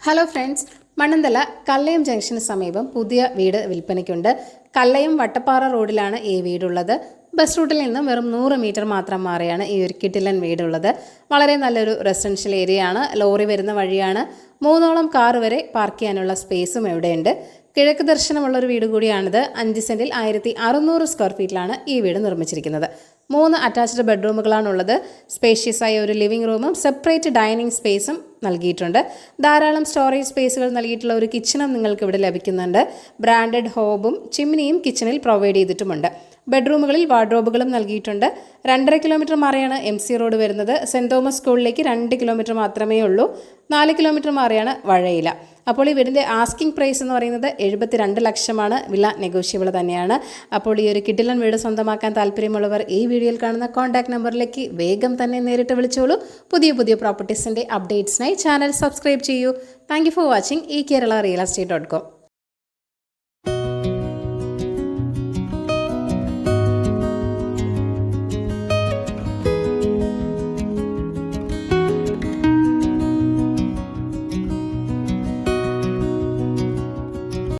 Hello friends, Mannanthala Kallayam junction സമീപം പുതിയ വീട് വിൽപ്പനയ്ക്കുണ്ട്. കല്ലയം വട്ടപ്പാറ റോഡിലാണ് ഈ വീടുള്ളത്. ബസ് റൂട്ടിൽ നിന്നും വെറും 100 മീറ്റർ മാത്രം മാറിയാണ് ഈ ഒരു കിടിലൻ വീടുള്ളത്. വളരെ നല്ലൊരു റെസിഡൻഷ്യൽ ഏരിയയാണ്. ലോറി വരുന്ന വഴിയാണ്. 3ഓളം കാർ വരെ പാർക്ക് ചെയ്യാനുള്ള സ്പേസും ഇവിടെയുണ്ട്. കിഴക്ക് ദർശനമുള്ള ഒരു വീട് കൂടിയാണിത്. 5 സെന്റിൽ 1600 സ്ക്വയർ ഫീറ്റിലാണ് ഈ വീട് നിർമ്മിച്ചിരിക്കുന്നത്. 3 അറ്റാച്ച്ഡ് ബെഡ്റൂമുകളാണുള്ളത്. സ്പേഷ്യസ് ആയ ഒരു ലിവിംഗ് റൂമും സെപ്പറേറ്റ് ഡൈനിങ് സ്പേസും നൽകിയിട്ടുണ്ട്. ധാരാളം സ്റ്റോറേജ് സ്പേസുകൾ നൽകിയിട്ടുള്ള ഒരു കിച്ചണും നിങ്ങൾക്ക് ഇവിടെ ലഭിക്കുന്നുണ്ട്. ബ്രാൻഡഡ് ഹോബും ചിമ്മിനിയും കിച്ചണിൽ പ്രൊവൈഡ് ചെയ്തിട്ടുമുണ്ട്. ബെഡ്റൂമുകളിൽ വാർഡ്രോബുകളും നൽകിയിട്ടുണ്ട്. 2.5 കിലോമീറ്റർ മാറിയാണ് MC റോഡ് വരുന്നത്. സെൻറ് തോമസ് സ്കൂളിലേക്ക് 2 കിലോമീറ്റർ മാത്രമേ ഉള്ളൂ. 4 കിലോമീറ്റർ മാറിയാണ് വഴയില. അപ്പോൾ ഈ വീടിൻ്റെ ആസ്കിംഗ് പ്രൈസ് എന്ന് പറയുന്നത് 72 ലക്ഷമാണ്. വില നെഗോഷ്യബിൾ തന്നെയാണ്. അപ്പോൾ ഈ ഒരു കിടിലൻ വീട് സ്വന്തമാക്കാൻ താല്പര്യമുള്ളവർ ഈ വീഡിയോയിൽ കാണുന്ന കോൺടാക്ട് നമ്പറിലേക്ക് വേഗം തന്നെ നേരിട്ട് വിളിച്ചോളൂ. പുതിയ പ്രോപ്പർട്ടീസിൻ്റെ അപ്ഡേറ്റ്സിനായി ചാനൽ സബ്സ്ക്രൈബ് ചെയ്യൂ. Thank you for watching eKerala Real Estate.com.